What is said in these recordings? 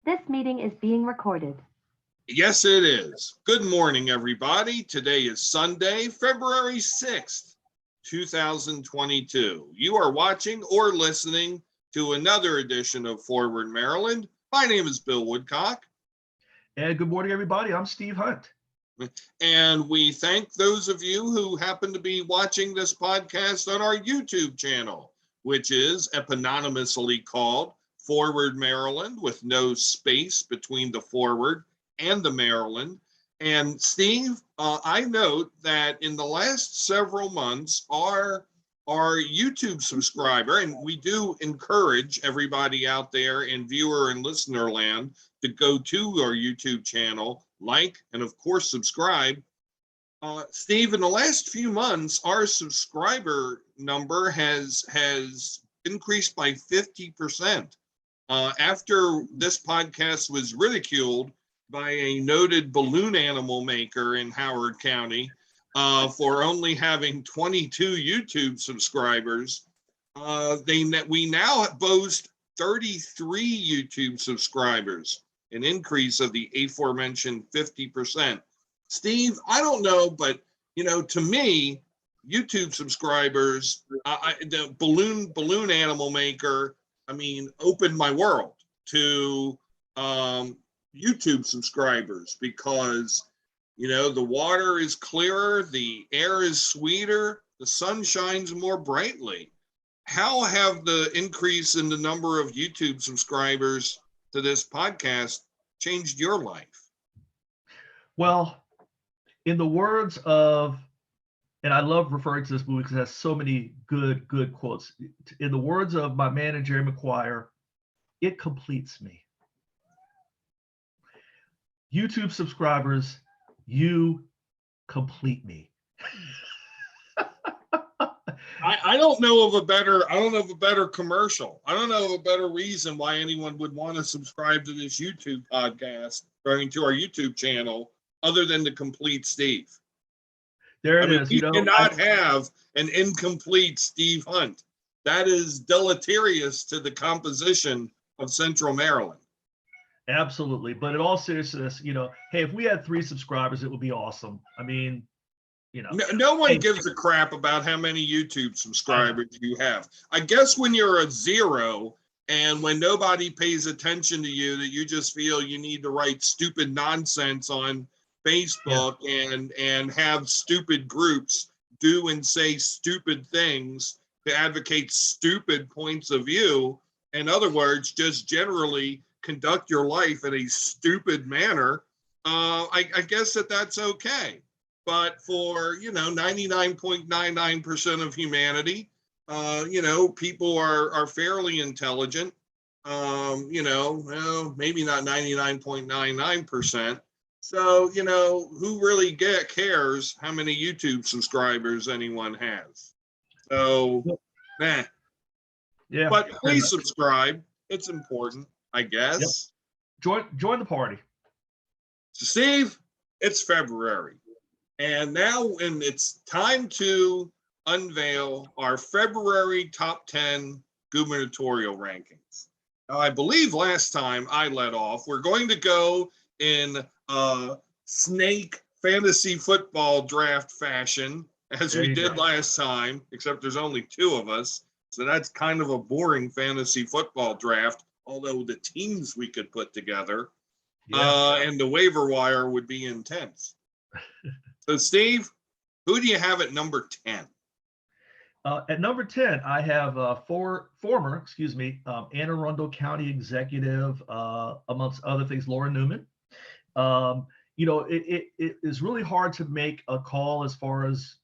This meeting is being recorded. Yes, it is. Good morning, everybody. Today is Sunday, February 6th, 2022. You are watching or listening to another edition of Forward Maryland. My name is Bill Woodcock. And good morning, everybody. I'm Steve Hunt. And we thank those of you who happen to be watching this podcast on our YouTube channel, which is epononymously called Forward Maryland, with no space between the forward and the Maryland. And Steve, I note that in the last several months, our YouTube subscriber, and we do encourage everybody out there in viewer and listener land to go to our YouTube channel, like, and of course, subscribe. Steve, in the last few months, our subscriber number has increased by 50%. After this podcast was ridiculed by a noted balloon animal maker in Howard County for only having 22 YouTube subscribers, we now boast 33 YouTube subscribers, an increase of the aforementioned 50%. Steve, I don't know, but to me, YouTube subscribers, the balloon animal maker, opened my world to YouTube subscribers because, the water is clearer, the air is sweeter, the sun shines more brightly. How have the increase in the number of YouTube subscribers to this podcast changed your life? Well, in the words of, and I love referring to this movie because it has so many good quotes. In the words of my man, Jerry McGuire, it completes me. YouTube subscribers, you complete me. I don't know of a better commercial. I don't know of a better reason why anyone would want to subscribe to this YouTube podcast, going to our YouTube channel, other than to complete Steve. There it is. You cannot have an incomplete Steve Hunt. That is deleterious to the composition of Central Maryland. Absolutely. But in all seriousness, hey, if we had 3 subscribers, it would be awesome. No one gives a crap about how many YouTube subscribers you have. I guess when you're a 0 and when nobody pays attention to you, that you just feel you need to write stupid nonsense on Facebook and have stupid groups do and say stupid things to advocate stupid points of view. In other words, just generally conduct your life in a stupid manner. I guess that's okay. But for, 99.99% of humanity, people are fairly intelligent, well, maybe not 99.99%. So, who really cares how many YouTube subscribers anyone has? So, nah. Yeah. But please subscribe. It's important, I guess. Yep. Join the party. So, Steve, it's February. And it's time to unveil our February top 10 gubernatorial rankings. Now, I believe last time I led off, we're going to go in snake fantasy football draft fashion, as we did last time, except there's only 2 of us. So that's kind of a boring fantasy football draft, although the teams we could put together and the waiver wire would be intense. So, Steve, who do you have at number 10? At number 10, I have former Anne Arundel County Executive, amongst other things, Laura Newman. It is really hard to make a call as far as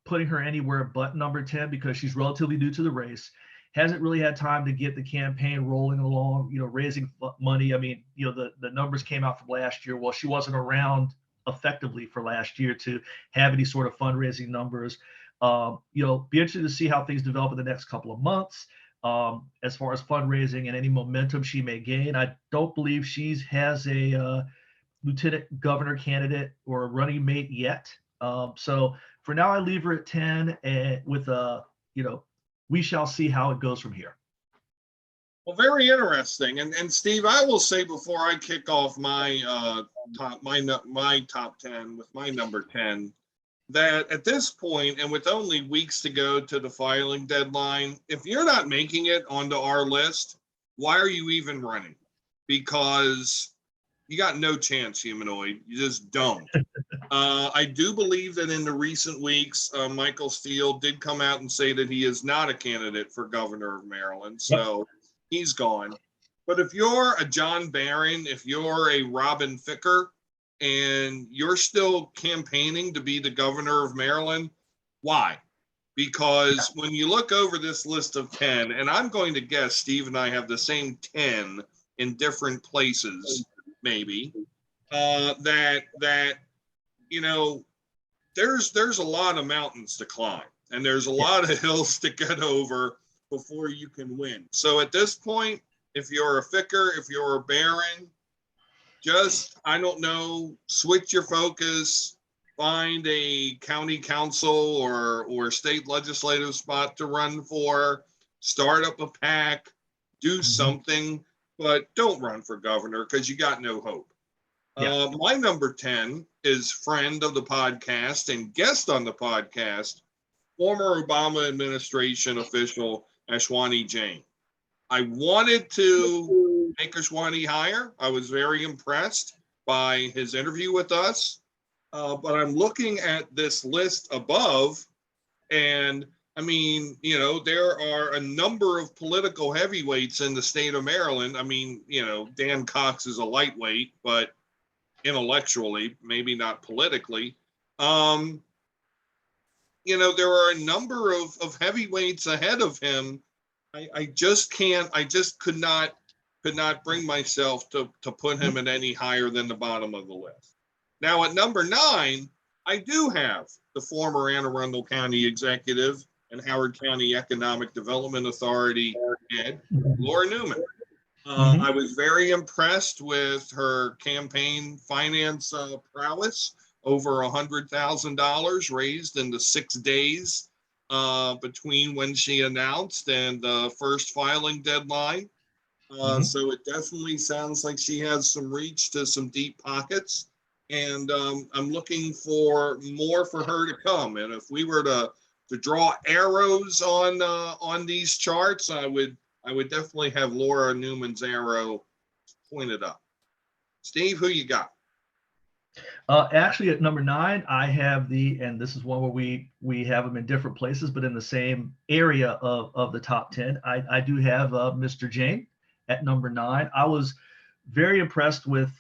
putting her anywhere but number 10 because she's relatively new to the race. Hasn't really had time to get the campaign rolling along, raising money. The numbers came out from last year. Well, she wasn't around effectively for last year to have any sort of fundraising numbers. Be interested to see how things develop in the next couple of months as far as fundraising and any momentum she may gain. I don't believe she has a lieutenant governor candidate or a running mate yet. So for now, I leave her at 10 and with we shall see how it goes from here. Well, very interesting. And Steve, I will say before I kick off my my top 10 with my number 10, that at this point and with only weeks to go to the filing deadline, if you're not making it onto our list, why are you even running? Because you got no chance, humanoid. You just don't. I do believe that in the recent weeks, Michael Steele did come out and say that he is not a candidate for governor of Maryland. So he's gone. But if you're a John Barron, if you're a Robin Ficker, and you're still campaigning to be the governor of Maryland, why? Because when you look over this list of 10, and I'm going to guess Steve and I have the same 10 in different places, maybe, that you know, there's a lot of mountains to climb, and there's a lot of hills to get over before you can win. So at this point, if you're a Ficker, if you're a Barron, just, I don't know, switch your focus, find a county council or state legislative spot to run for, start up a PAC, do something, but don't run for governor because you got no hope. My number 10 is friend of the podcast and guest on the podcast, former Obama administration official Ashwani Jain. I wanted to make Ashwani higher. I was very impressed by his interview with us. But I'm looking at this list above, and I mean, you know, there are a number of political heavyweights in the state of Maryland. I mean, you know, Dan Cox is a lightweight, but intellectually, maybe not politically. You know, there are a number of heavyweights ahead of him. I just could not bring myself to put him at any higher than the bottom of the list. Now at number 9, I do have the former Anne Arundel County executive and Howard County Economic Development Authority head, Laura Newman. I was very impressed with her campaign finance prowess, over $100,000 raised in the 6 days between when she announced and the first filing deadline. So it definitely sounds like she has some reach to some deep pockets. And I'm looking for more for her to come. And if we were to draw arrows on these charts, I would definitely have Laura Newman's arrow pointed up. Steve, who you got? Actually, at number 9, I have and this is one where we have them in different places, but in the same area of the top 10. I do have Mr. Jain at number 9. I was very impressed with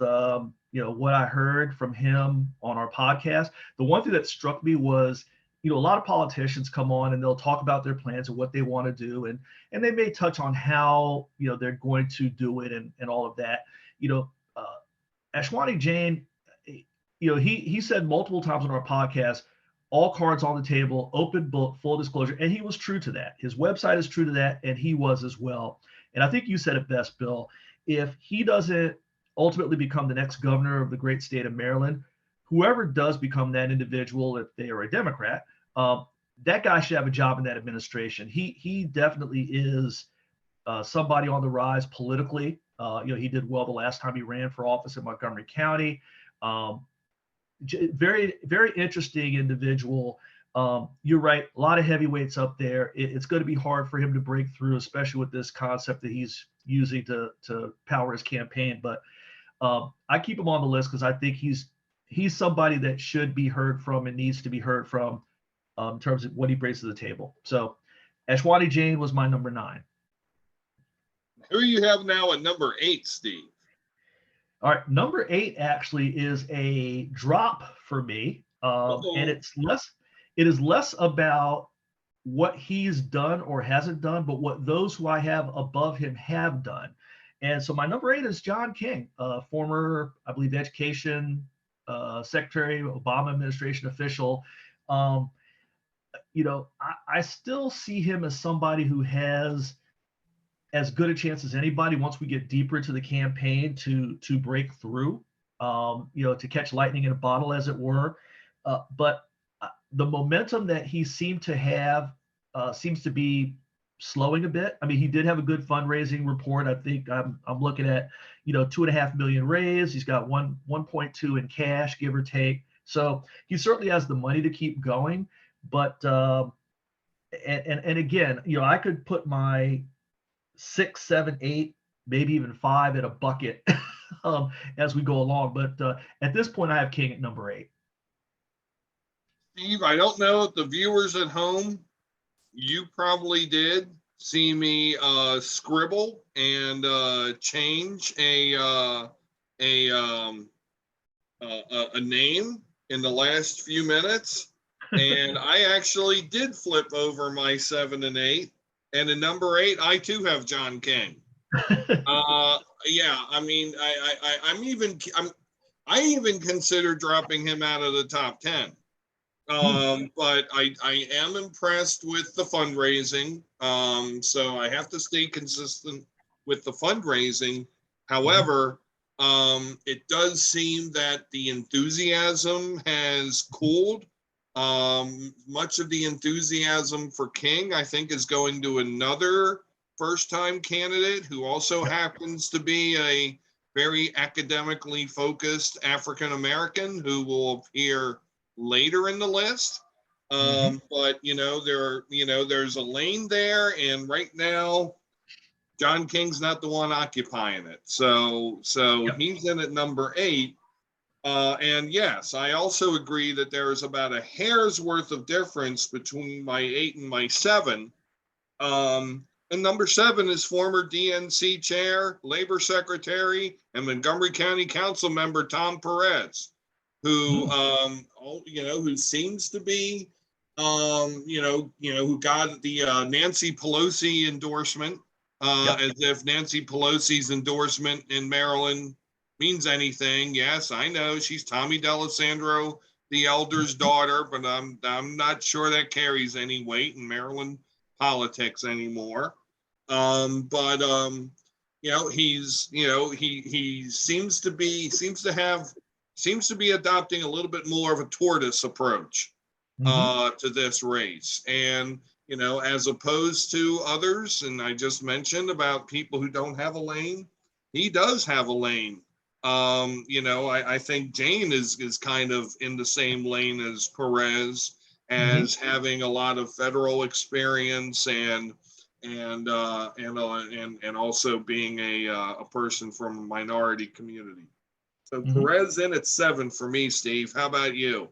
you know, what I heard from him on our podcast. The one thing that struck me was, you know, a lot of politicians come on and they'll talk about their plans and what they want to do, and they may touch on how, you know, they're going to do it and all of that. You know, Ashwani Jain, you know, he said multiple times on our podcast, all cards on the table, open book, full disclosure, and he was true to that. His website is true to that, and he was as well. And I think you said it best, Bill. If he doesn't ultimately become the next governor of the great state of Maryland, whoever does become that individual, if they are a Democrat, that guy should have a job in that administration. He definitely is somebody on the rise politically. You know, he did well the last time he ran for office in Montgomery County. Very, very interesting individual. You're right. A lot of heavyweights up there. It's going to be hard for him to break through, especially with this concept that he's using to power his campaign. But I keep him on the list because I think he's somebody that should be heard from and needs to be heard from in terms of what he brings to the table. So Ashwani Jain was my number 9. Who you have now at number 8, Steve? All right, number 8 actually is a drop for me, and it is less about what he's done or hasn't done, but what those who I have above him have done. And so my number 8 is John King, former, I believe, education secretary, Obama administration official. You know, I still see him as somebody who has as good a chance as anybody once we get deeper into the campaign to break through, you know, to catch lightning in a bottle, as it were. But the momentum that he seemed to have seems to be slowing a bit. I mean, he did have a good fundraising report. I think I'm looking at, 2.5 million raised. He's got 1.2 in cash, give or take. So he certainly has the money to keep going. But and again, I could put my 6, 7, 8, maybe even 5 in a bucket as we go along. But at this point, I have King at number 8. Steve, I don't know if the viewers at home, you probably did see me scribble and change a name in the last few minutes, and I actually did flip over my 7 and 8, and in number 8, I too have John King. Yeah, I mean, I even consider dropping him out of the top 10. But I am impressed with the fundraising. So I have to stay consistent with the fundraising. However, it does seem that the enthusiasm has cooled. Much of the enthusiasm for King, I think, is going to another first-time candidate who also happens to be a very academically focused African-American who will appear later in the list. But there's a lane there, and right now John King's not the one occupying it. So yep. He's in at number 8. And yes, I also agree that there is about a hair's worth of difference between my 8 and my 7. And number 7 is former DNC chair, labor secretary, and Montgomery County Council member Tom Perez, who who seems to be who got the Nancy Pelosi endorsement, as if Nancy Pelosi's endorsement in Maryland means anything. Yes, I know she's Tommy D'Alessandro the elder's daughter, but I'm not sure that carries any weight in Maryland politics anymore. He seems to be adopting a little bit more of a tortoise approach to this race. And, as opposed to others, and I just mentioned about people who don't have a lane, he does have a lane. I think Jane is kind of in the same lane as Perez, as having a lot of federal experience and also being a person from a minority community. So Perez in at 7 for me, Steve. How about you?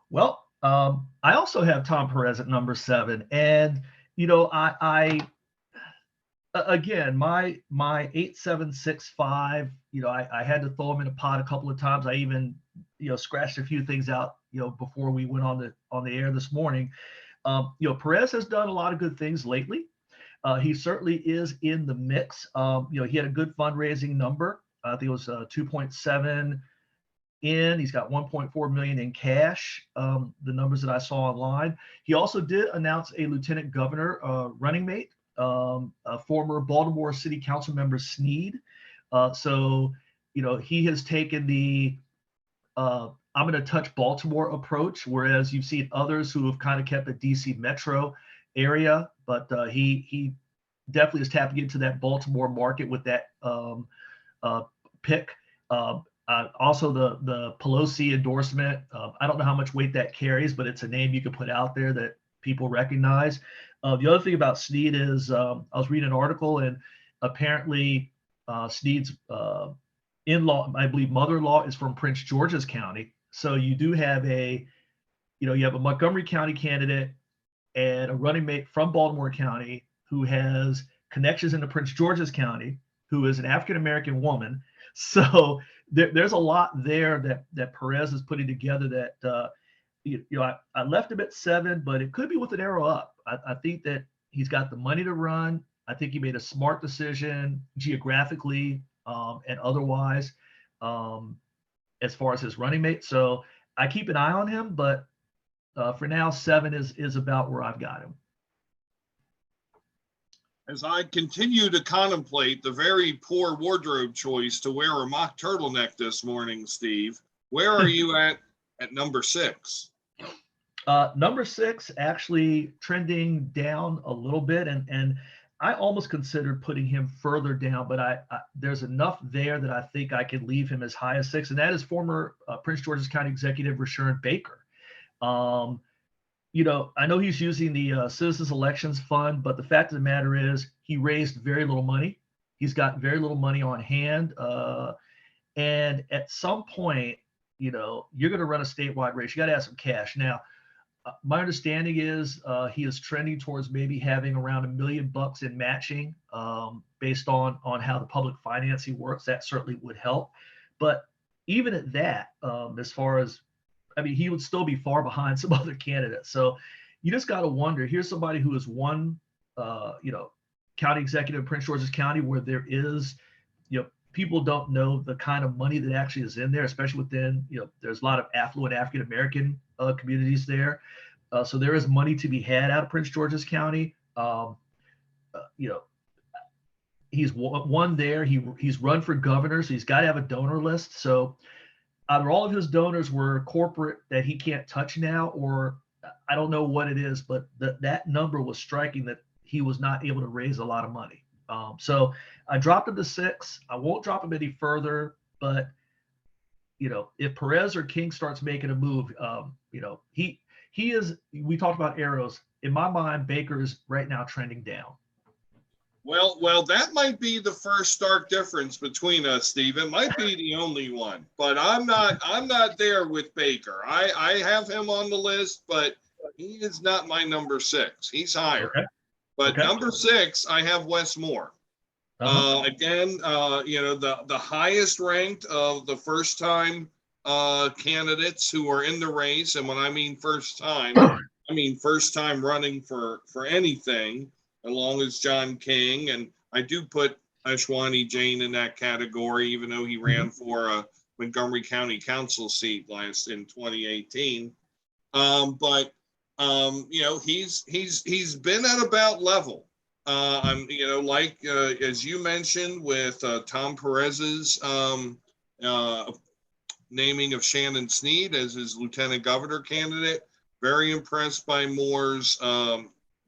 Well, I also have Tom Perez at number 7, and I again my 8-7-6-5. I had to throw him in a pot a couple of times. I even scratched a few things out before we went on the air this morning. Perez has done a lot of good things lately. He certainly is in the mix. He had a good fundraising number. I think it was 2.7 in. He's got 1.4 million in cash. The numbers that I saw online. He also did announce a lieutenant governor running mate, former Baltimore City Council member Snead. So he has taken the I'm going to touch Baltimore approach, whereas you've seen others who have kind of kept the DC metro area, but he definitely is tapping into that Baltimore market with that pick. Also the Pelosi endorsement. I don't know how much weight that carries, but it's a name you can put out there that people recognize. The other thing about Snead is I was reading an article, and apparently Snead's in-law, I believe mother-in-law, is from Prince George's County. So you do have you have a Montgomery County candidate and a running mate from Baltimore County who has connections into Prince George's County, who is an African-American woman. So there's a lot there that Perez is putting together that, I left him at 7, but it could be with an arrow up. I think that he's got the money to run. I think he made a smart decision geographically and otherwise as far as his running mate. So I keep an eye on him, but for now, 7 is about where I've got him. As I continue to contemplate the very poor wardrobe choice to wear a mock turtleneck this morning, Steve, where are you at number 6? Number 6 actually trending down a little bit, and I almost considered putting him further down, but there's enough there that I think I can leave him as high as 6, and that is former Prince George's County Executive Rashawn Baker. I know he's using the Citizens Elections Fund, but the fact of the matter is he raised very little money. He's got very little money on hand, and at some point, you're going to run a statewide race. You got to have some cash now. My understanding is he is trending towards maybe having around $1 million in matching, based on how the public financing works. That certainly would help. But even at that, as far as, he would still be far behind some other candidates. So you just got to wonder. Here's somebody who has won, county executive in Prince George's County, where there is, people don't know the kind of money that actually is in there, especially within, there's a lot of affluent African American communities there. So there is money to be had out of Prince George's County. He's won there. He's run for governor, so he's got to have a donor list. So either all of his donors were corporate that he can't touch now, or I don't know what it is, but that number was striking, that he was not able to raise a lot of money. So I dropped him to 6. I won't drop him any further, but if Perez or King starts making a move, he is. We talked about arrows. In my mind, Baker is right now trending down. Well, that might be the first stark difference between us, Steve. It might be the only one, but I'm not there with Baker. I have him on the list, but he is not my number 6. He's higher. Okay. But Okay. number 6, I have Wes Moore. Again, the highest ranked of the first time candidates who are in the race. And when I mean first time, I mean first time running for anything, along as John King. And I do put Ashwani Jain in that category, even though he ran for a Montgomery County Council seat in 2018. But he's been at about level. As you mentioned with Tom Perez's naming of Shannon Sneed as his lieutenant governor candidate. Very impressed by Moore's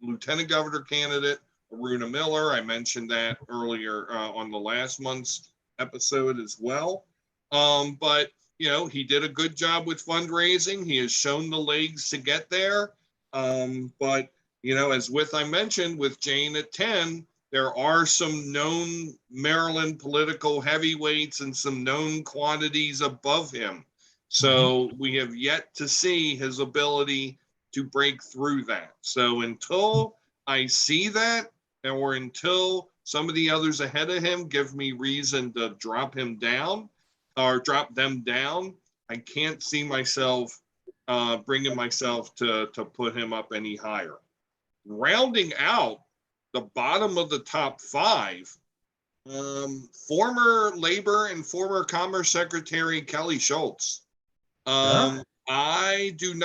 lieutenant governor candidate, Aruna Miller. I mentioned that earlier on the last month's episode as well. But he did a good job with fundraising. He has shown the legs to get there. But as I mentioned with Jane at 10, there are some known Maryland political heavyweights and some known quantities above him. So we have yet to see his ability to break through that. So until I see that, or until some of the others ahead of him give me reason to drop him down or drop them down, I can't see myself bringing myself to put him up any higher. Rounding out the bottom of the top 5, former Labor and former Commerce Secretary Kelly Schultz. I have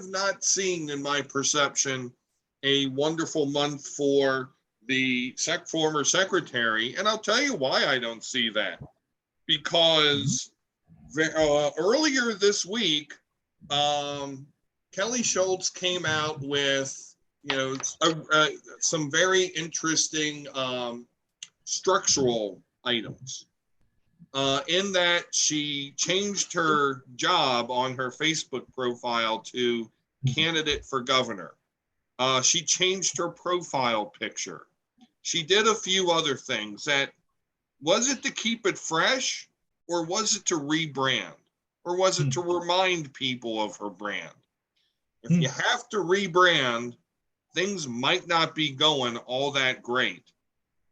not seen in my perception a wonderful month for the former secretary. And I'll tell you why I don't see that. Because earlier this week, Kelly Schultz came out with some very interesting structural items. In that she changed her job on her Facebook profile to candidate for governor. She changed her profile picture. She did a few other things. Was it to keep it fresh, or was it to rebrand, or was it to remind people of her brand? If you have to rebrand, things might not be going all that great.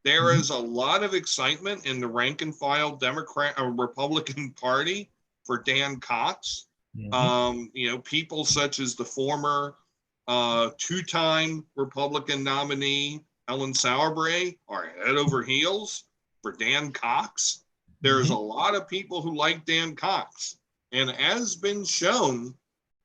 There is a lot of excitement in the rank and file Republican Party for Dan Cox. People such as the former 2-time Republican nominee Ellen Sauerbrey are head over heels for Dan Cox. There's a lot of people who like Dan Cox. And as been shown,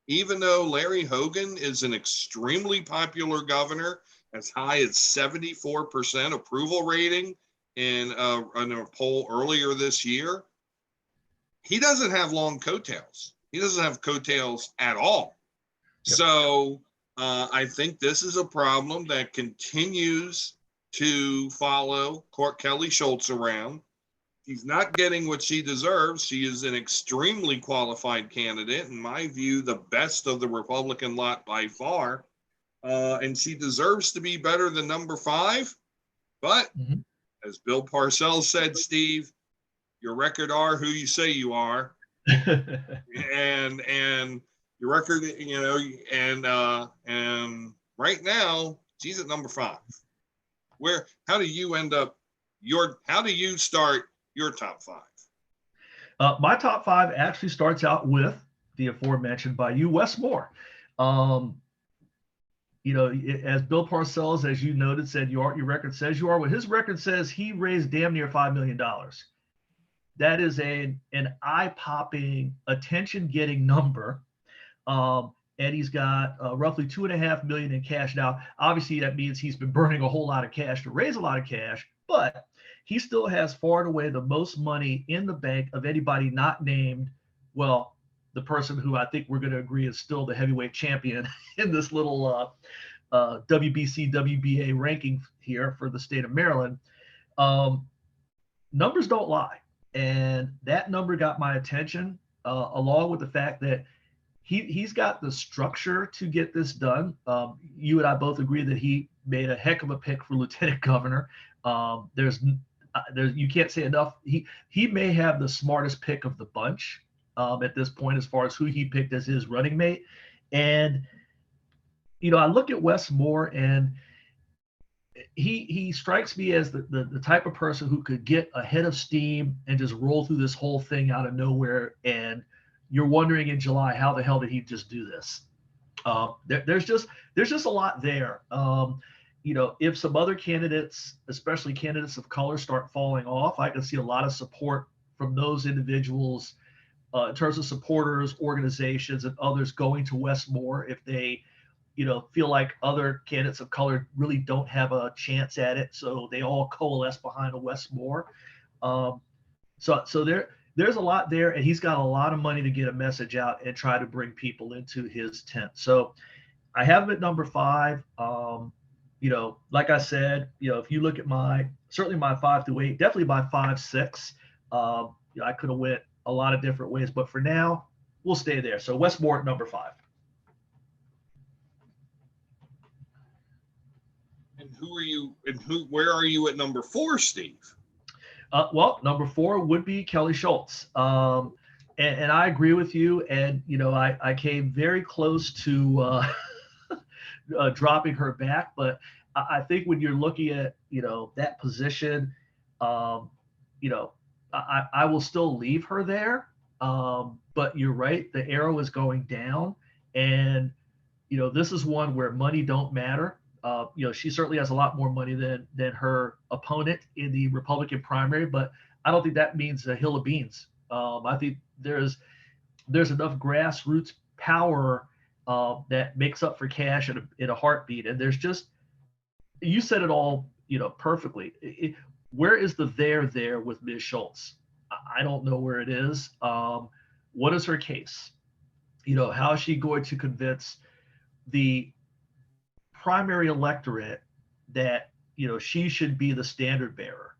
even though Larry Hogan is an extremely popular governor, as high as 74% approval rating in a poll earlier this year, he doesn't have long coattails. He doesn't have coattails at all. So I think this is a problem that continues to follow Kelly Schultz around. She's not getting what she deserves. She is an extremely qualified candidate, in my view, the best of the Republican lot by far. And she deserves to be better than number 5. But as Bill Parcells said, Steve, your record are who you say you are. and your record, and right now she's at number 5. How do you start your top 5? My top 5 actually starts out with the aforementioned by you, Wes Moore. As Bill Parcells, as you noted, said your record says you are. Well, his record says he raised damn near $5 million. That is an eye-popping, attention-getting number. And he's got roughly $2.5 million in cash. Now, obviously, that means he's been burning a whole lot of cash to raise a lot of cash, but he still has far and away the most money in the bank of anybody not named, well, the person who I think we're going to agree is still the heavyweight champion in this little WBC, WBA ranking here for the state of Maryland. Numbers don't lie. And that number got my attention, along with the fact that he's got the structure to get this done. You and I both agree that he made a heck of a pick for lieutenant governor. You can't say enough. He may have the smartest pick of the bunch at this point as far as who he picked as his running mate. And I look at Wes Moore, and he strikes me as the type of person who could get a head of steam and just roll through this whole thing out of nowhere. And you're wondering in July, how the hell did he just do this? There's just a lot there. If some other candidates, especially candidates of color, start falling off, I can see a lot of support from those individuals in terms of supporters, organizations, and others going to Wes Moore if they, feel like other candidates of color really don't have a chance at it. So they all coalesce behind a Wes Moore. So there's a lot there, and he's got a lot of money to get a message out and try to bring people into his tent. So I have him at number 5. Like I said, if you look at certainly my 5 through 8, definitely my 5, 6, I could have went a lot of different ways, but for now, we'll stay there. So Wes Moore at number 5. And where are you at number 4, Steve? Well, number 4 would be Kelly Schultz. And I agree with you. And, I came very close to dropping her back. But I think when you're looking at, that position, I will still leave her there. But you're right. The arrow is going down. And, this is one where money don't matter. She certainly has a lot more money than her opponent in the Republican primary, but I don't think that means a hill of beans. I think there's enough grassroots power that makes up for cash in a heartbeat. And there's just, you said it all, perfectly. Where is the there with Ms. Schultz? I don't know where it is. What is her case? How is she going to convince the primary electorate that she should be the standard bearer?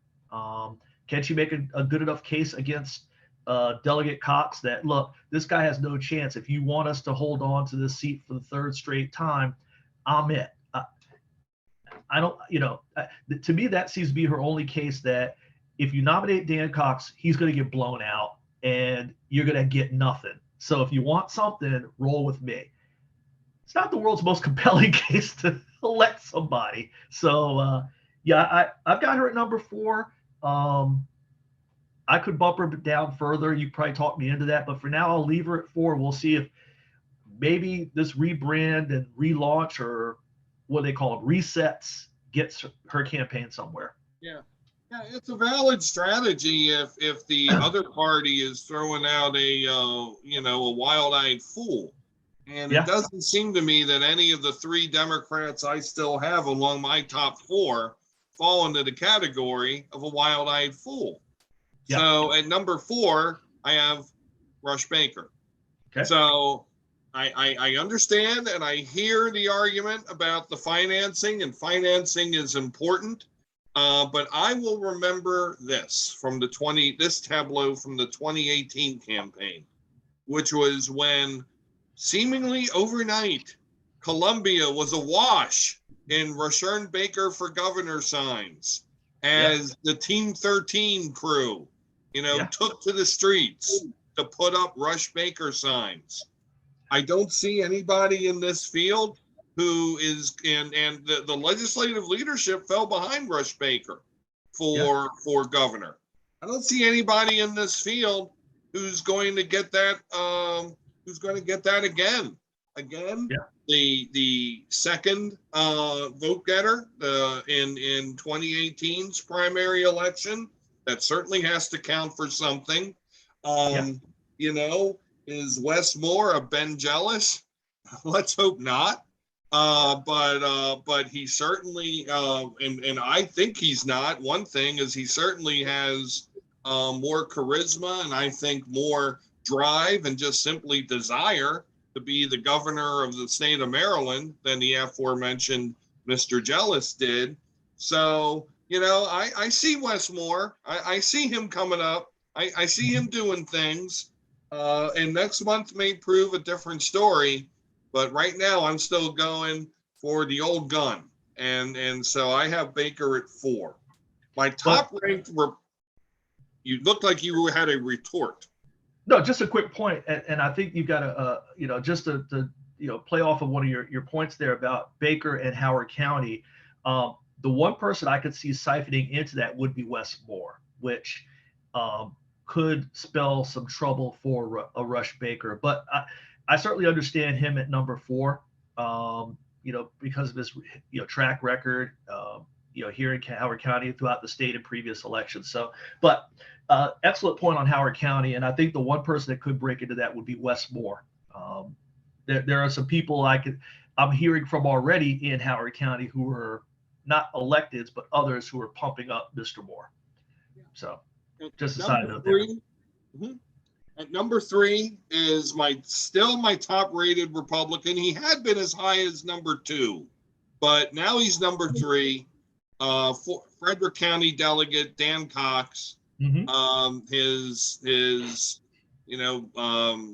Can she make a good enough case against Delegate Cox that, look, this guy has no chance. If you want us to hold on to this seat for the 3rd straight time, I'm it. I don't, to me, that seems to be her only case, that if you nominate Dan Cox, he's going to get blown out and you're going to get nothing. So if you want something, roll with me. It's not the world's most compelling case to elect somebody. So, I've got her at number 4. I could bump her down further. You probably talked me into that, but for now, I'll leave her at 4. We'll see if maybe this rebrand and relaunch, or what they call it, resets, gets her campaign somewhere. Yeah, it's a valid strategy if the other party is throwing out a wild-eyed fool. And It doesn't seem to me that any of the 3 Democrats I still have among my top 4 fall into the category of a wild-eyed fool. So at number 4, I have Rush Baker. Okay. So I understand and I hear the argument about the financing, and financing is important. But I will remember this tableau from the 2018 campaign, which was when seemingly overnight, Columbia was awash in Rushern Baker for governor signs as the Team 13 crew, took to the streets to put up Rush Baker signs. I don't see anybody in this field who is and the legislative leadership fell behind Rush Baker for governor. I don't see anybody in this field who's going to get that again. The second vote getter in 2018's primary election, that certainly has to count for something. Is Wes Moore a Ben Jealous? Let's hope not. But he certainly, and I think he's not. One thing is he certainly has more charisma and I think more drive and just simply desire to be the governor of the state of Maryland than the aforementioned Mr. Jealous did. So, I see Wes Moore. I see him coming up. I see him doing things. And next month may prove a different story. But right now, I'm still going for the old gun. And so I have Baker at 4. My top ranked you looked like you had a retort. No, just a quick point. And I think you've got to, just to play off of one of your points there about Baker and Howard County. The one person I could see siphoning into that would be Wes Moore, which could spell some trouble for a Rush Baker. But I certainly understand him at number 4, because of his, track record, here in Howard County throughout the state in previous elections. So, but excellent point on Howard County. And I think the one person that could break into that would be Wes Moore. There are some people I'm hearing from already in Howard County who are not electeds, but others who are pumping up Mr. Moore. So just a side note there. Mm-hmm. At number 3 is still my top rated Republican. He had been as high as number 2, but now he's number 3. Frederick County delegate Dan Cox. Mm-hmm. His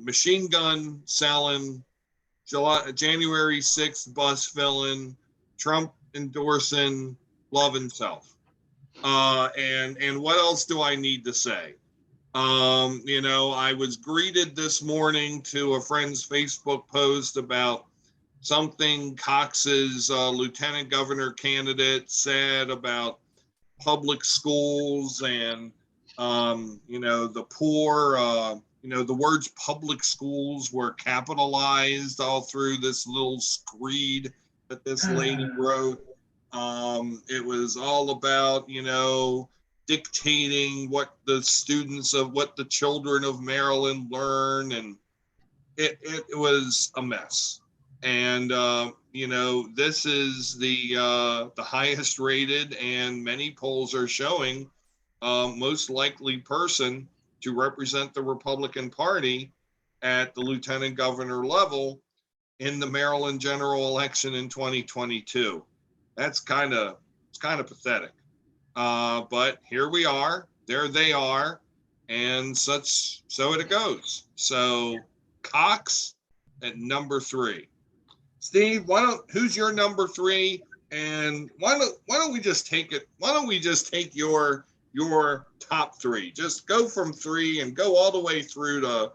machine gun selling, January 6th bus filling, Trump endorsing, love himself. And what else do I need to say? I was greeted this morning to a friend's Facebook post about something Cox's lieutenant governor candidate said about public schools and, the poor, the words public schools were capitalized all through this little screed that this lady wrote. It was all about, dictating what the children of Maryland learn. And it was a mess. And, this is the highest rated, and many polls are showing most likely person to represent the Republican Party at the lieutenant governor level in the Maryland general election in 2022. It's kind of pathetic. But here we are, there they are, and so it goes. So Cox at number 3. Steve, who's your number 3? And why don't we just take it? Why don't we just take your top 3? Just go from 3 and go all the way through to.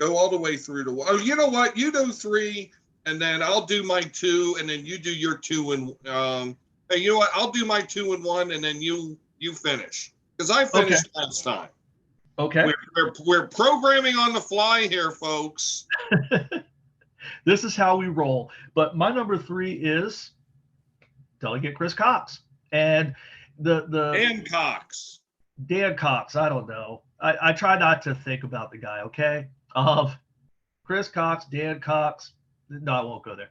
Oh, you know what? You do 3, and then I'll do my 2, and then you do your 2 and hey, you know what? I'll do my 2 and 1, and then you finish, because I finished last time. Okay. We're programming on the fly here, folks. This is how we roll. But my number 3 is Delegate Chris Cox, and Dan Cox. Dan Cox. I don't know. I try not to think about the guy. Okay. Chris Cox, Dan Cox. No, I won't go there.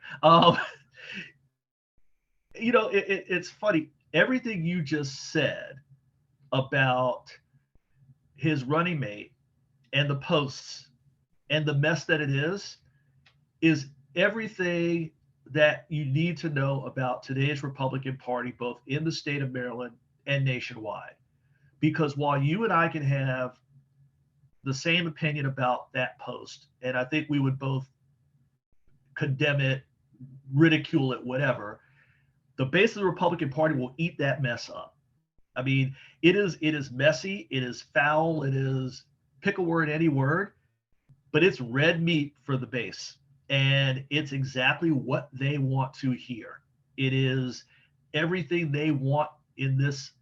It's funny. Everything you just said about his running mate and the posts and the mess that it is is everything that you need to know about today's Republican Party, both in the state of Maryland and nationwide. Because while you and I can have the same opinion about that post, and I think we would both condemn it, ridicule it, whatever, the base of the Republican Party will eat that mess up. I mean, it is messy, it is foul, it is, pick a word, any word, but it's red meat for the base. And it's exactly what they want to hear. It is everything they want in this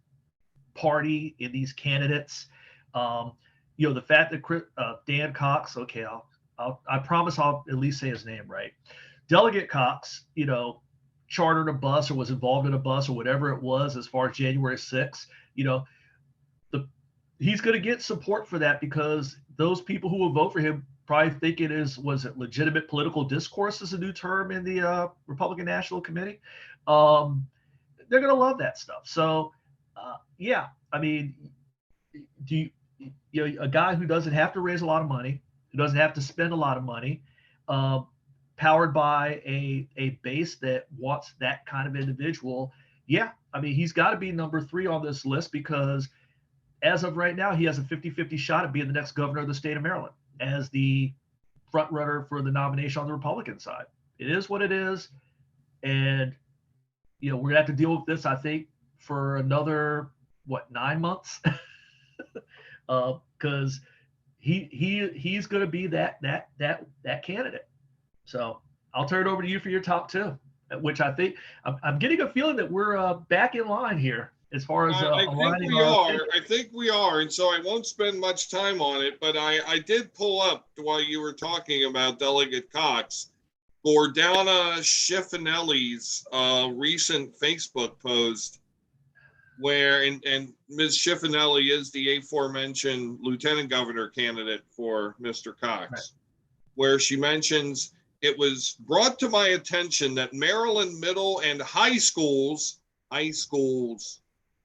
party, in these candidates. The fact that Dan Cox, okay, I promise I'll at least say his name right. Delegate Cox, chartered a bus or was involved in a bus or whatever it was as far as January 6th, he's going to get support for that because those people who will vote for him probably think was it legitimate political discourse is a new term in the Republican National Committee. They're going to love that stuff. So, I mean, a guy who doesn't have to raise a lot of money, who doesn't have to spend a lot of money, powered by a base that wants that kind of individual. Yeah, I mean, he's got to be number 3 on this list because as of right now, he has a 50-50 shot at being the next governor of the state of Maryland as the front runner for the nomination on the Republican side. It is what it is. And, we're going to have to deal with this, I think, for another, 9 months? Because he's going to be that candidate. So I'll turn it over to you for your top 2, which I think I'm getting a feeling that we're back in line here as far as I think we are, and so I won't spend much time on it. But I did pull up while you were talking about Delegate Cox, Gordana Schiffinelli's recent Facebook post, where and Ms. Schiffinelli is the aforementioned lieutenant governor candidate for Mr. Cox, right, where she mentions, it was brought to my attention that Maryland middle and high schools,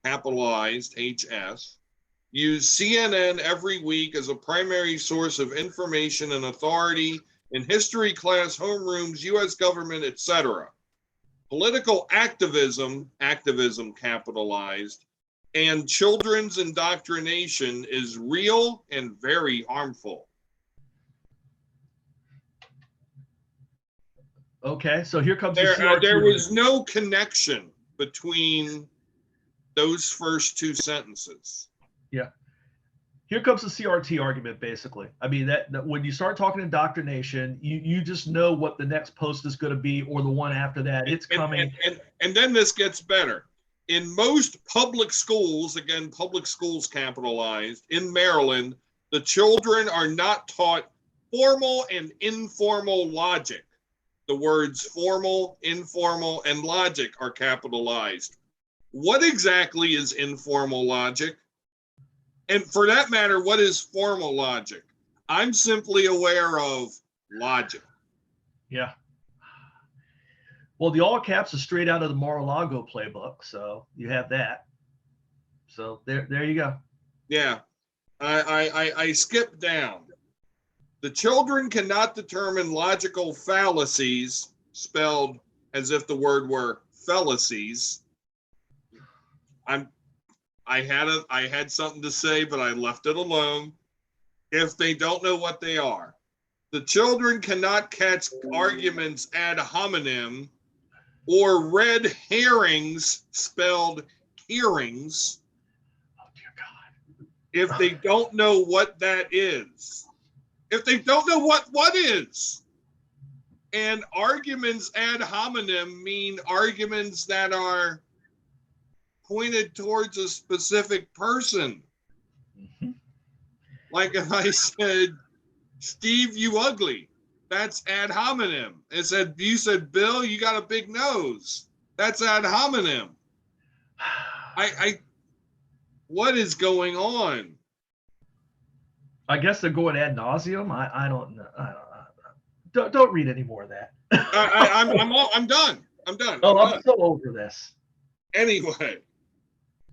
capitalized HS, use CNN every week as a primary source of information and authority in history class, homerooms, U.S. government, etc. Political activism capitalized, and children's indoctrination is real and very harmful. Okay, so here comes there was no connection between those first 2 sentences. Yeah. Here comes the CRT argument, basically. I mean, that when you start talking indoctrination, you just know what the next post is going to be or the one after that. It's coming. And then this gets better. In most public schools, again, public schools capitalized, in Maryland, the children are not taught formal and informal logic. The words formal, informal, and logic are capitalized. What exactly is informal logic? And for that matter, what is formal logic? I'm simply aware of logic. Yeah. Well, the all caps is straight out of the Mar-a-Lago playbook, so you have that. So there you go. Yeah. I skipped down. The children cannot determine logical fallacies, spelled as if the word were fallacies. I had something to say, but I left it alone. If they don't know what they are. The children cannot catch arguments ad hominem or red herrings, spelled hearings. Oh, dear God. If they don't know what that is. If they don't know what is. And arguments ad hominem mean arguments that are pointed towards a specific person. Mm-hmm. Like if I said, Steve, you ugly, that's ad hominem. You said, Bill, you got a big nose. That's ad hominem. What is going on? I guess they're going ad nauseum. I don't know. Don't read any more of that. I'm done. I'm so over this. Anyway,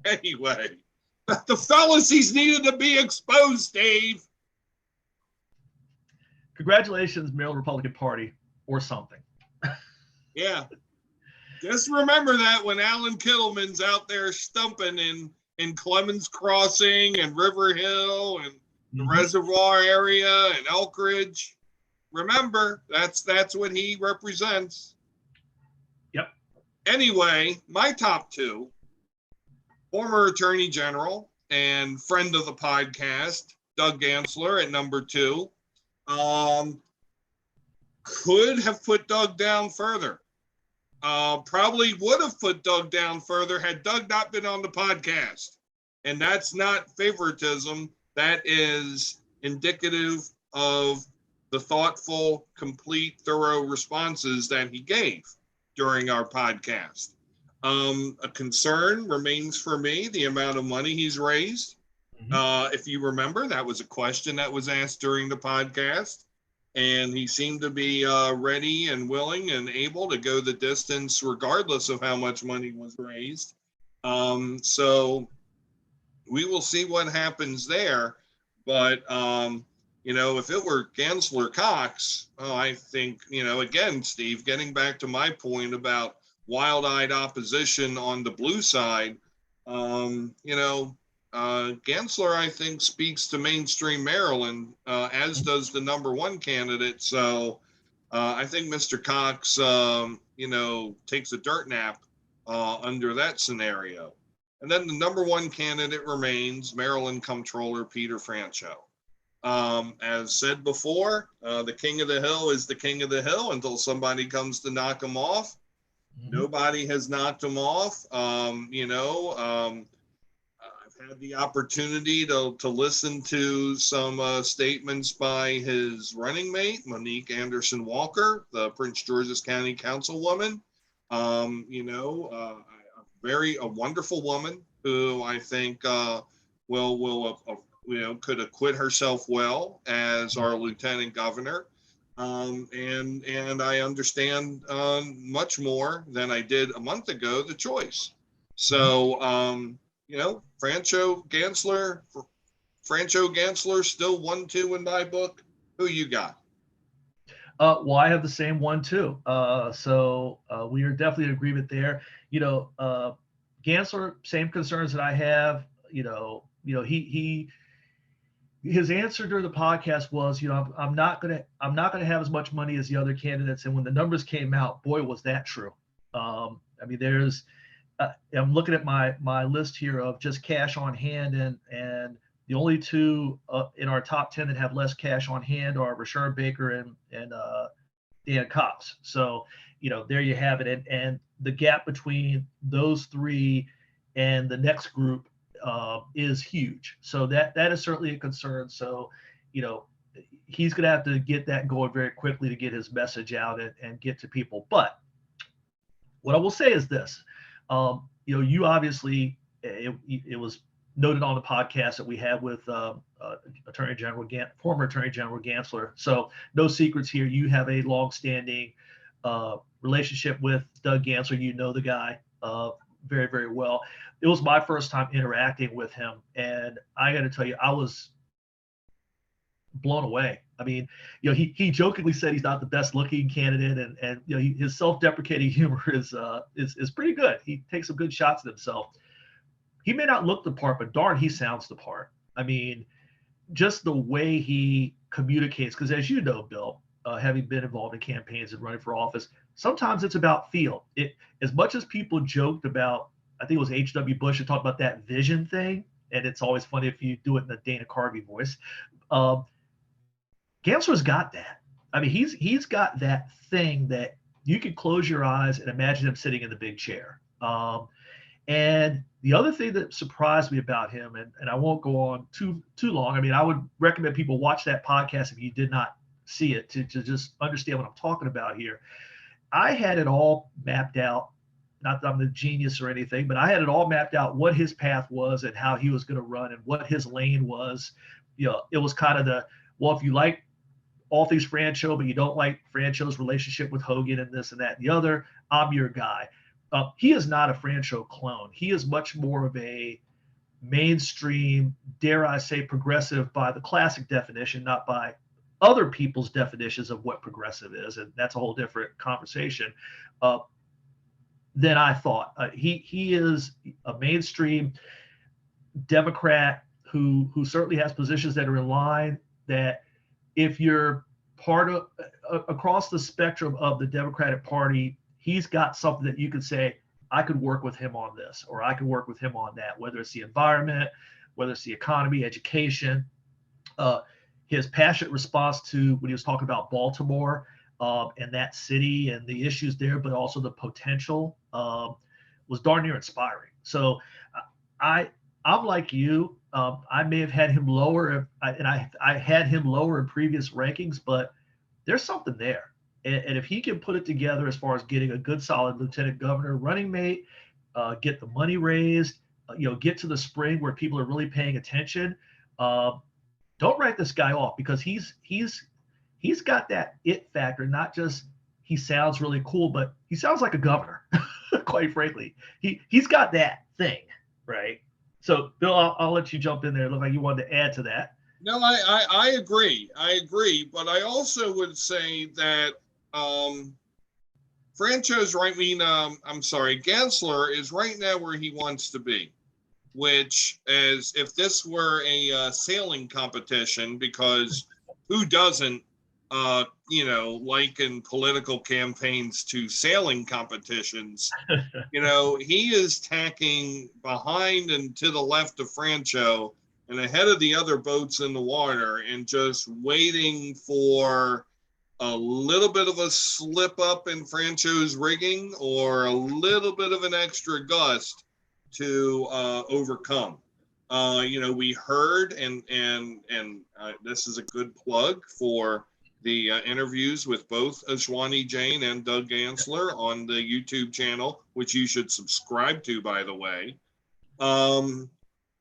the fallacies needed to be exposed, Dave. Congratulations, Maryland Republican Party. or something. Yeah. Just remember that when Alan Kittleman's out there stumping in Clemens Crossing and River Hill and the Reservoir area and Elk Ridge. Remember, that's what he represents. Yep. Anyway, my top two, former Attorney General and friend of the podcast, Doug Gansler at number 2. Could have put Doug down further. Probably would have put Doug down further had Doug not been on the podcast. And that's not favoritism. That is indicative of the thoughtful, complete, thorough responses that he gave during our podcast. A concern remains for me the amount of money he's raised. If you remember, that was a question that was asked during the podcast. And he seemed to be ready and willing and able to go the distance regardless of how much money was raised. So we will see what happens there. But, if it were Gansler Cox, I think, again, Steve, getting back to my point about wild-eyed opposition on the blue side, Gansler, I think, speaks to mainstream Maryland, as does the number 1 candidate. So I think Mr. Cox, takes a dirt nap under that scenario. And then the number 1 candidate remains Maryland Comptroller Peter Franchot. As said before, the king of the hill is the king of the hill until somebody comes to knock him off. Nobody has knocked him off. I've had the opportunity to listen to some statements by his running mate, Monique Anderson Walker, the Prince George's County Councilwoman. A wonderful woman who I think could acquit herself well as our lieutenant governor. And I understand much more than I did a month ago the choice. So, Franchot Gansler still 1-2 in my book. Who you got? Well, I have the same one too. So we are definitely in agreement there. Gansler, same concerns that I have. His answer during the podcast was, I'm not gonna have as much money as the other candidates. And when the numbers came out, boy, was that true. There's I'm looking at my list here of just cash on hand, and the only 2 in our top 10 that have less cash on hand are Rashawn Baker and Dan Cox. So, there you have it. And the gap between those 3 and the next group is huge. So that is certainly a concern. So, he's going to have to get that going very quickly to get his message out and get to people. But what I will say is this. You obviously, it was noted on the podcast that we had with former Attorney General Gansler. So no secrets here. You have a longstanding relationship with Doug Gansler. You know the guy very, very well. It was my first time interacting with him, and I got to tell you, I was blown away. He jokingly said he's not the best looking candidate, and his self-deprecating humor is pretty good. He takes some good shots at himself. He may not look the part, but darn, he sounds the part. Just the way he communicates, because as you know, Bill, having been involved in campaigns and running for office, sometimes it's about feel. As much as people joked about, I think it was H.W. Bush, to talk about that vision thing, and it's always funny if you do it in the Dana Carvey voice. Gansler's got that. He's got that thing that you can close your eyes and imagine him sitting in the big chair. And the other thing that surprised me about him, and I won't go on too long. I would recommend people watch that podcast if you did not see it to just understand what I'm talking about here. I had it all mapped out. Not that I'm the genius or anything, but I had it all mapped out what his path was and how he was going to run and what his lane was. It was kind of if you like all things Franchot, but you don't like Franchot's relationship with Hogan and this and that and the other, I'm your guy. He is not a Franchot clone. He is much more of a mainstream, dare I say, progressive by the classic definition, not by other people's definitions of what progressive is, and that's a whole different conversation, than I thought. He is a mainstream Democrat who certainly has positions that are in line, that if you're part of across the spectrum of the Democratic Party, he's got something that you could say, I could work with him on this, or I could work with him on that, whether it's the environment, whether it's the economy, education. His passionate response to when he was talking about Baltimore and that city and the issues there, but also the potential, was darn near inspiring. So I'm like you. I may have had him lower, and I had him lower in previous rankings, but there's something there. And if he can put it together as far as getting a good, solid lieutenant governor running mate, get the money raised, get to the spring where people are really paying attention, don't write this guy off, because he's got that it factor. Not just he sounds really cool, but he sounds like a governor. Quite frankly, he's got that thing, right? So, Bill, I'll let you jump in there. It looked like you wanted to add to that. No, I agree. I agree. But I also would say that Francho's right. Gensler is right now where he wants to be, which is, if this were a sailing competition, because who doesn't, liken political campaigns to sailing competitions? He is tacking behind and to the left of Francho and ahead of the other boats in the water, and just waiting for a little bit of a slip up in Francho's rigging, or a little bit of an extra gust to overcome. We heard, and this is a good plug for the interviews with both Ashwani Jain and Doug Gansler on the YouTube channel, which you should subscribe to, by the way.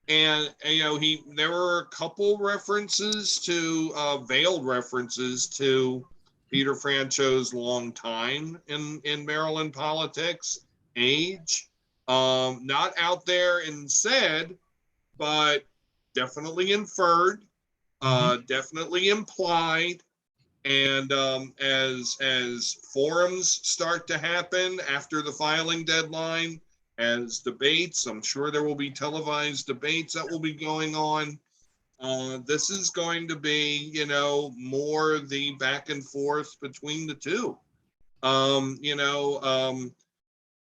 There were a couple references to veiled references to Peter Francho's long time in Maryland politics, age, not out there and said, but definitely inferred, definitely implied. And as forums start to happen after the filing deadline, as debates, I'm sure there will be televised debates that will be going on. This is going to be, more the back and forth between the two.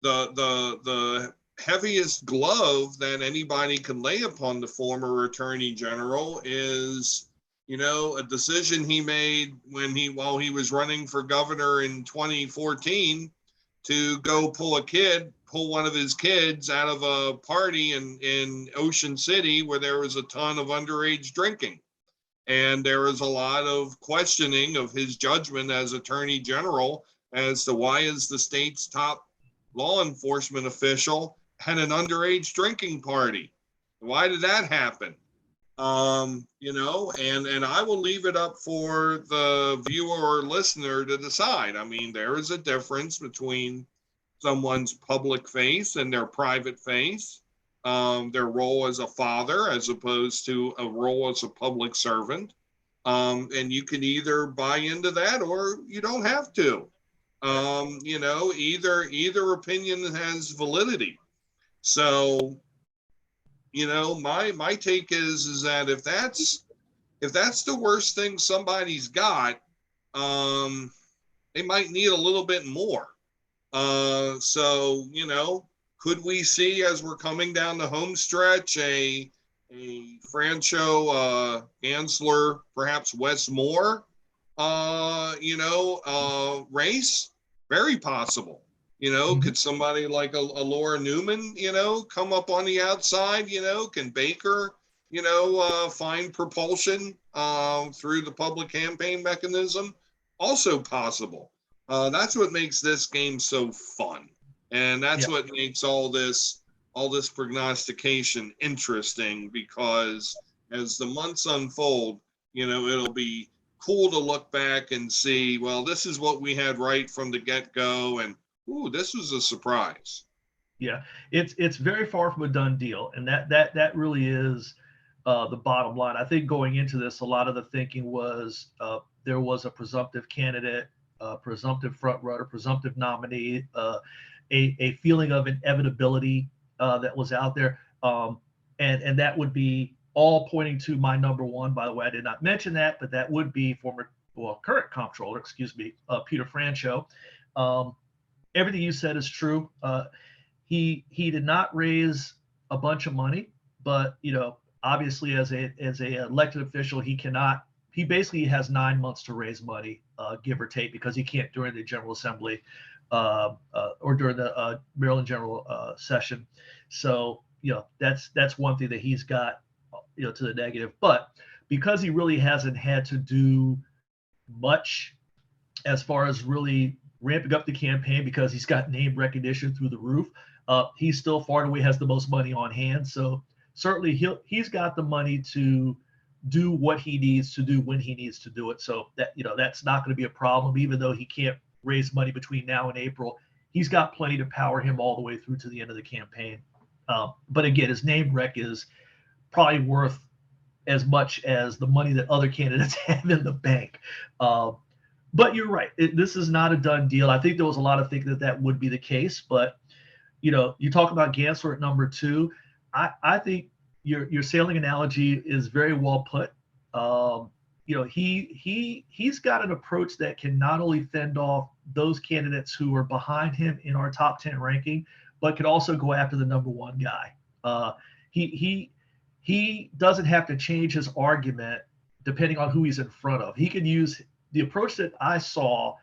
The heaviest glove that anybody can lay upon the former attorney general is, a decision he made while he was running for governor in 2014, to go pull one of his kids out of a party in Ocean City where there was a ton of underage drinking. And there was a lot of questioning of his judgment as attorney general as to why is the state's top law enforcement official had an underage drinking party. Why did that happen? And I will leave it up for the viewer or listener to decide. I mean, there is a difference between someone's public face and their private face, their role as a father as opposed to a role as a public servant. And you can either buy into that or you don't have to. Either opinion has validity. So, my take is that if that's the worst thing somebody's got, they might need a little bit more. Could we see, as we're coming down the home stretch, a Francho, Gansler, perhaps Wes Moore, race? Very possible. Could somebody like a Laura Newman, come up on the outside? Can Baker, find propulsion through the public campaign mechanism? Also possible. That's what makes this game so fun, and that's what makes all this prognostication interesting, because as the months unfold, it'll be cool to look back and see, well, this is what we had right from the get-go, and ooh, this was a surprise. Yeah, it's very far from a done deal, and that really is the bottom line. I think going into this, a lot of the thinking was there was a presumptive candidate, presumptive front runner, presumptive nominee, a feeling of inevitability that was out there. And that would be all pointing to my number one. By the way, I did not mention that, but that would be current comptroller, Peter Francho. Everything you said is true. He did not raise a bunch of money, but obviously as a elected official, he basically has 9 months to raise money, give or take, because he can't during the General Assembly or during the Maryland General Session. So that's one thing that he's got to the negative. But because he really hasn't had to do much as far as really ramping up the campaign, because he's got name recognition through the roof, he still far and away has the most money on hand. So certainly he's got the money to do what he needs to do when he needs to do it. So that that's not going to be a problem, even though he can't raise money between now and April. He's got plenty to power him all the way through to the end of the campaign. But again, his name rec is probably worth as much as the money that other candidates have in the bank. But you're right. This is not a done deal. I think there was a lot of thinking that would be the case. But, you talk about Gansler at number 2. I think your sailing analogy is very well put. He's got an approach that can not only fend off those candidates who are behind him in our top 10 ranking, but could also go after the number 1 guy. He doesn't have to change his argument depending on who he's in front of. He can use the approach that I saw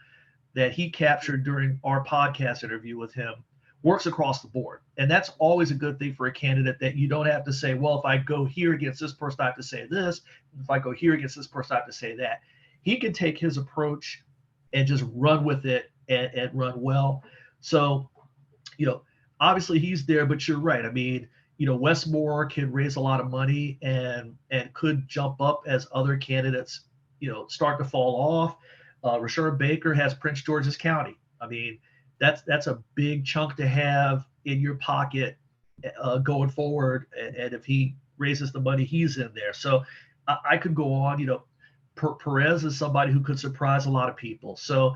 that he captured during our podcast interview with him, works across the board. And that's always a good thing for a candidate, that you don't have to say, well, if I go here against this person, I have to say this. If I go here against this person, I have to say that. He can take his approach and just run with it and run well. So, obviously he's there, but you're right. I mean, Wes Moore can raise a lot of money and could jump up as other candidates, start to fall off. Rashard Baker has Prince George's County. I mean, that's a big chunk to have in your pocket going forward. And if he raises the money, he's in there. So I could go on. Perez is somebody who could surprise a lot of people. So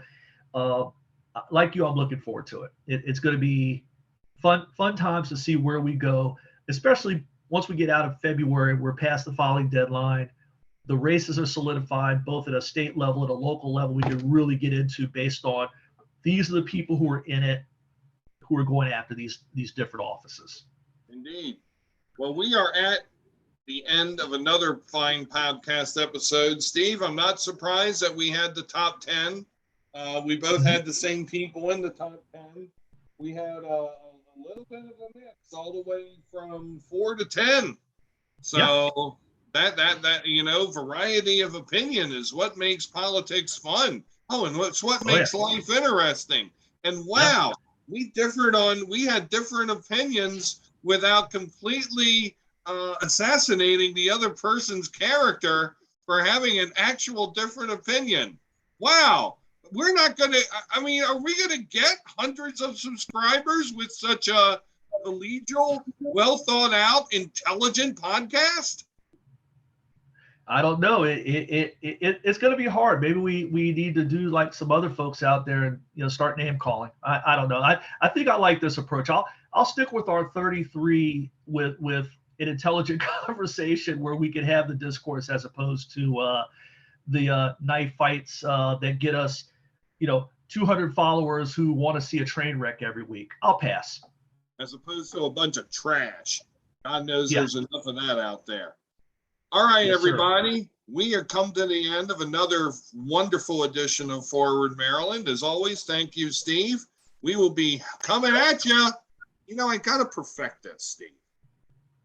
like you, I'm looking forward to it. It's going to be fun times to see where we go, especially once we get out of February. We're past the filing deadline. The races are solidified, both at a state level, at a local level. We can really get into based on these are the people who are in it, who are going after these different offices. Indeed. Well, we are at the end of another fine podcast episode. Steve, I'm not surprised that we had the top 10. We both had the same people in the top 10. We had a little bit of a mix all the way from 4 to 10. So that variety of opinion is what makes politics fun. Oh, and what makes life interesting. And wow, we had different opinions without completely assassinating the other person's character for having an actual different opinion. Wow. We're not going to, are we going to get hundreds of subscribers with such a collegial, well thought out, intelligent podcast? I don't know. It's going to be hard. Maybe we need to do like some other folks out there and start name calling. I don't know. I think I like this approach. I'll stick with our 33 with an intelligent conversation where we can have the discourse as opposed to the knife fights that get us 200 followers who want to see a train wreck every week. I'll pass. As opposed to a bunch of trash. God knows there's enough of that out there. All right, everybody. Sir. We have come to the end of another wonderful edition of Forward Maryland. As always, thank you, Steve. We will be coming at you. I got to perfect this, Steve.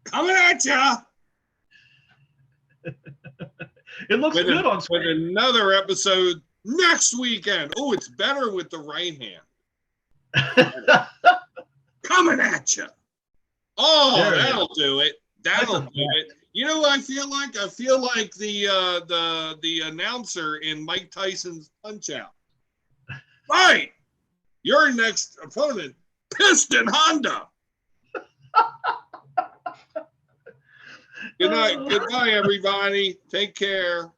Coming at you. It looks good on screen. With another episode next weekend. Oh, it's better with the right hand. Coming at you. Oh, that'll do it. That'll do it. You know what I feel like? I feel like the announcer in Mike Tyson's Punch-Out. Right. Your next opponent, Piston Honda. Good night. Goodbye, everybody. Take care.